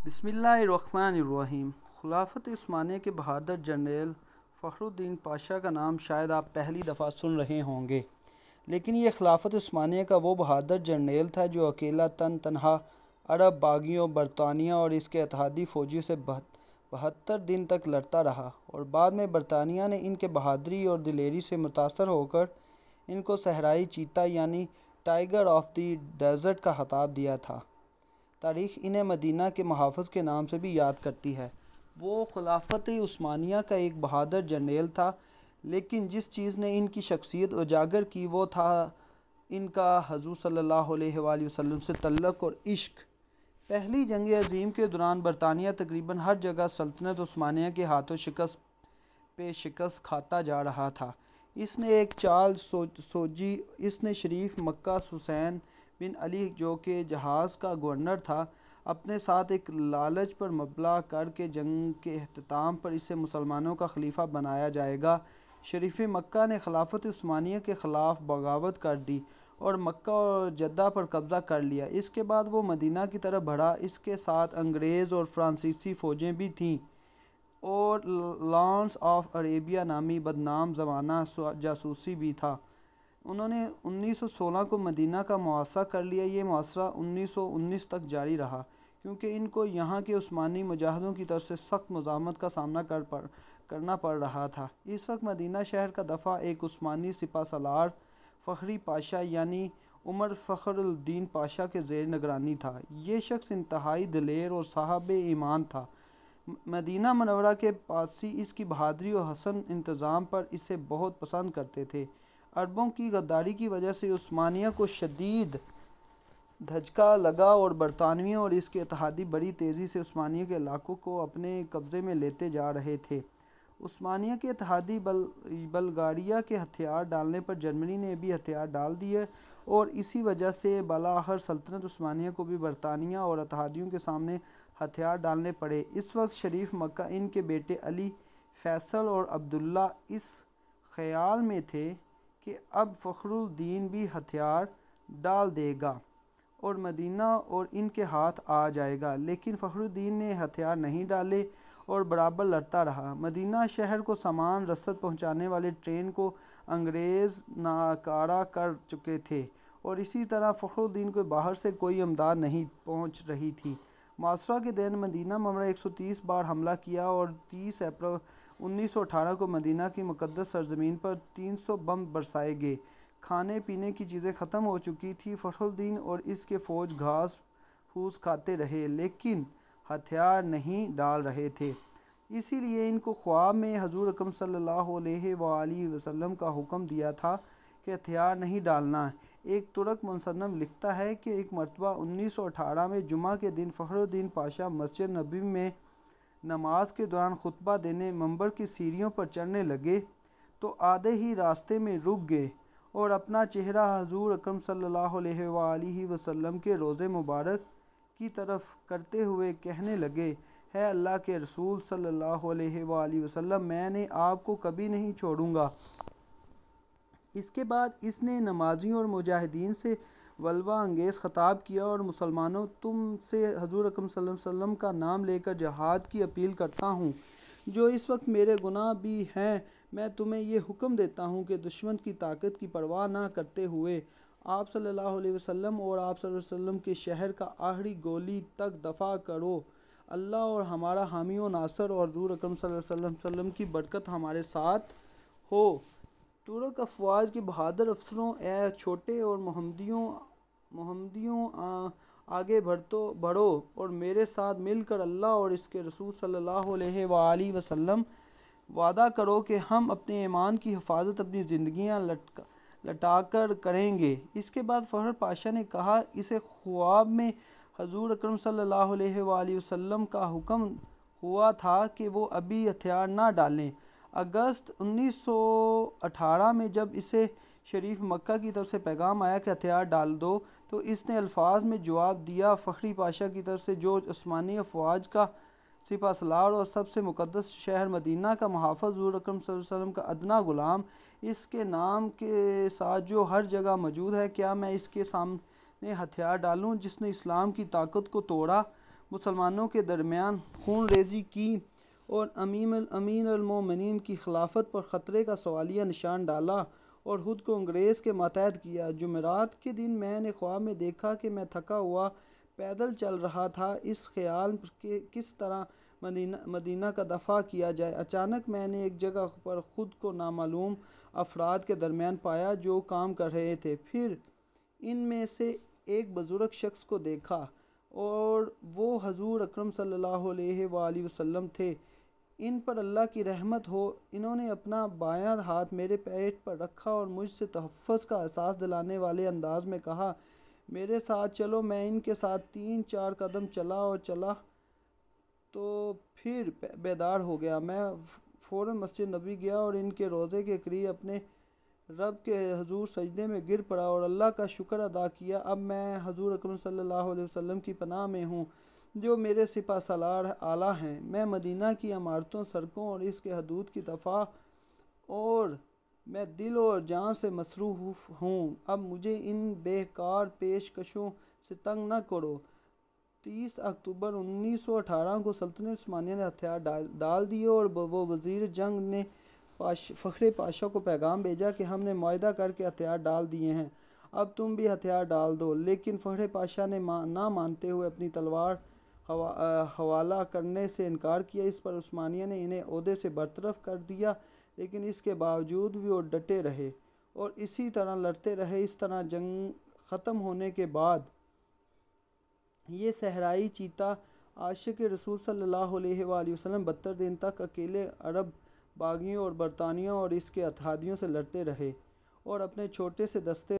बिस्मिल्लाहिर्रहमानिर्रहीम। खिलाफत उस्मानिया के बहादुर जनरल फ़खरुद्दीन पाशा का नाम शायद आप पहली दफ़ा सुन रहे होंगे, लेकिन यह खिलाफत उस्मानिया का वो बहादुर जनरल था जो अकेला तनहा अरब बागियों, बरतानिया और इसके इत्तेहादी फ़ौजियों से 72 दिन तक लड़ता रहा, और बाद में बरतानिया ने इनके बहादुरी और दिलेरी से मुतासर होकर इनको सहराई चीता यानी टाइगर ऑफ द डेज़र्ट का खिताब दिया था। तारीख़ इन्हें मदीना के मुहाफ़िज़ के नाम से भी याद करती है। वो खिलाफत उस्मानिया का एक बहादुर जनरल था, लेकिन जिस चीज़ ने इनकी शख्सियत उजागर की वो था इनका हज़ूर सल्लल्लाहु अलैहि वसल्लम से तल्लुक़ और इश्क। पहली जंग अज़ीम के दौरान बरतानिया तकरीबन हर जगह सल्तनत उस्मानिया के हाथों शिकस्त खाता जा रहा था। इसने एक चाल सोची। इसने शरीफ मक्का हुसैन बिन अली, जो कि जहाज़ का गवर्नर था, अपने साथ एक लालच पर मबला करके जंग के अख्ताम पर इसे मुसलमानों का खलीफा बनाया जाएगा। शरीफ मक्का ने खिलाफत उस्मानिया के ख़िलाफ़ बगावत कर दी और मक्का और जद्दा पर कब्ज़ा कर लिया। इसके बाद वो मदीना की तरफ बढ़ा। इसके साथ अंग्रेज़ और फ्रांसीसी फ़ौजें भी थीं और लॉन्स ऑफ अरेबिया नामी बदनाम ज़माना जासूसी भी था। उन्होंने 1916 को मदीना का मुआहदा कर लिया। ये मुआहदा 1919 तक जारी रहा, क्योंकि इनको यहाँ के उस्मानी मुजाहिदों की तरफ से सख्त मुज़ाहमत का सामना करना पड़ रहा था। इस वक्त मदीना शहर का दफ़ा एक उस्मानी सिपह सलार फ़खरी पाशा यानी उमर फ़खरुद्दीन पाशा के ज़ेर निगरानी था। ये शख्स इंतहाई दिलेर और साहब ईमान था। मदीना मनव्वरा के पासी इसकी बहादुरी और हसन इंतज़ाम पर इसे बहुत पसंद करते थे। अरबों की गद्दारी की वजह से उस्मानिया को शदीद धचका लगा और बरतानवियों और इसके इत्तेहादी बड़ी तेज़ी से उस्मानिया के इलाकों को अपने कब्ज़े में लेते जा रहे थे। उस्मानिया के इत्तेहादी बल्गारिया के हथियार डालने पर जर्मनी ने भी हथियार डाल दिए, और इसी वजह से बालाखिर सल्तनत उस्मानिया को भी बरतानिया और इत्तेहादियों के सामने हथियार डालने पड़े। इस वक्त शरीफ मक्का इनके बेटे अली, फैसल और अब्दुल्ला इस ख्याल में थे कि अब फ़खरुद्दीन भी हथियार डाल देगा और मदीना और इनके हाथ आ जाएगा, लेकिन फ़खरुद्दीन ने हथियार नहीं डाले और बराबर लड़ता रहा। मदीना शहर को सामान रसद पहुंचाने वाले ट्रेन को अंग्रेज़ नाकारा कर चुके थे, और इसी तरह फ़खरुद्दीन को बाहर से कोई इमदाद नहीं पहुंच रही थी। मासरा के दिन मदीना मनव्वरा 130 बार हमला किया और 30 अप्रैल 1918 को मदीना की मुक़द्दस सरज़मीन पर 300 बम बरसाए गए। खाने पीने की चीज़ें ख़त्म हो चुकी थी। फ़खरुद्दीन और इसके फ़ौज घास फूस खाते रहे, लेकिन हथियार नहीं डाल रहे थे। इसीलिए इनको ख्वाब में हज़ूर अकरम सल्लल्लाहु अलैहि वसल्लम का हुक्म दिया था कि हथियार नहीं डालना। एक तुर्क मुसन्निफ़ लिखता है कि एक मरतबा 1918 में जुमा के दिन फ़खरुद्दीन पाशा मस्जिद नबवी में नमाज के दौरान खुतबा देने मंबर की सीढ़ियों पर चढ़ने लगे तो आधे ही रास्ते में रुक गए और अपना चेहरा हज़ूर अकरम सल्लल्लाहु अलैहि वसल्लम के रोज़े मुबारक की तरफ करते हुए कहने लगे, है अल्लाह के रसूल सल्लल्लाहु अलैहि वसल्लम, मैंने आपको कभी नहीं छोड़ूंगा। इसके बाद इसने नमाजियों और मुजाहिदीन से वल्वा अंगेज़ ख़िताब किया और मुसलमानों, तुम से हज़ूर अकरम सल्लल्लाहु अलैहि वसल्लम का नाम लेकर जहाद की अपील करता हूँ। जो इस वक्त मेरे गुनाह भी हैं, मैं तुम्हें ये हुक्म देता हूँ कि दुश्मन की ताकत की परवाह ना करते हुए आप सल्लल्लाहु अलैहि वसल्लम और आप सल्लल्लाहु अलैहि वसल्लम के शहर का आखिरी गोली तक दफ़ा करो। अल्लाह और हमारा हामी और नासर और हज़ूर अकरम सल्लल्लाहु अलैहि वसल्लम की बरकत हमारे साथ हो। तुर्क अफवाज के बहादुर अफसरों, ए छोटे और मोहम्मदियों, आगे बढ़ो और मेरे साथ मिलकर अल्लाह और इसके रसूल सल्लल्लाहु अलैहि वसल्लम वादा करो कि हम अपने ईमान की हिफाजत अपनी ज़िंदगियाँ लटाकर करेंगे। इसके बाद फ़खर पाशा ने कहा, इसे ख्वाब में हज़ूर अकरम सल्लल्लाहु अलैहि वसल्लम का हुक्म हुआ था कि वो अभी हथियार ना डालें। अगस्त 1918 में जब इसे शरीफ मक्का की तरफ से पैगाम आया कि हथियार डाल दो, तो इसने अल्फाज में जवाब दिया, फ़खरी पाशा की तरफ से, जो उस्मानी अफवाज का सिपह सलार और सबसे मुक़द्दस शहर मदीना का मुहाफ़िज़ हज़ूर अकरम सल्लल्लाहु अलैहि वसल्लम का अदना ग़ुलाम, इसके नाम के साथ जो हर जगह मौजूद है, क्या मैं इसके सामने हथियार डालूँ जिसने इस्लाम की ताकत को तोड़ा, मुसलमानों के दरमियान खून रेज़ी की और अमीर अल-मोमिनीन की खिलाफत पर ख़तरे का सवालिया निशान डाला और ख़ुद को अंग्रेज़ के मातहत किया। जुमेरात के दिन मैंने ख्वाब में देखा कि मैं थका हुआ पैदल चल रहा था, इस ख्याल के किस तरह मदीना का दफ़ा किया जाए। अचानक मैंने एक जगह पर ख़ुद को नामालूम अफराद के दरमियान पाया जो काम कर रहे थे। फिर इनमें से एक बुज़ुर्ग शख्स को देखा और वो हजूर अकरम सल्लल्लाहु अलैहि वसल्लम थे। इन पर अल्लाह की रहमत हो। इन्होंने अपना बायां हाथ मेरे पेट पर रखा और मुझसे तहफ़्फ़ुज़ का एहसास दिलाने वाले अंदाज में कहा, मेरे साथ चलो। मैं इनके साथ 3-4 कदम चला तो फिर बेदार हो गया। मैं फ़ौरन मस्जिद नबी गया और इनके रोज़े के करीब अपने रब के हजूर सजदे में गिर पड़ा और अल्लाह का शुक्र अदा किया। अब मैं हजूर अकरम सल्लल्लाहु अलैहि वसल्लम की पनाह में हूँ जो मेरे सिपा सलार आला हैं। मैं मदीना की इमारतों, सड़कों और इसके हदूद की दफ़ा और मैं दिल और जान से मसरूफ़ हूँ। अब मुझे इन बेकार पेशकशों से तंग न करो। 30 अक्टूबर 1918 को सल्तनत उस्मानिया ने हथियार डाल दिए और वो वज़ीर जंग ने फ़ख्रे पाशा को पैगाम भेजा कि हमने मुआहदा करके हथियार डाल दिए हैं, अब तुम भी हथियार डाल दो। लेकिन फ़ख्रे पाशा ने ना मानते हुए अपनी तलवार हवाला करने से इनकार किया। इस पर उस्मानिया ने इन्हें ओहदे से बरतरफ कर दिया, लेकिन इसके बावजूद भी वो डटे रहे और इसी तरह लड़ते रहे। इस तरह जंग ख़त्म होने के बाद ये सहराई चीता आशिक रसूल सल्लल्लाहु अलैहि वसल्लम 72 दिन तक अकेले अरब बागियों और बरतानियों और इसके अतहादियों से लड़ते रहे और अपने छोटे से दस्ते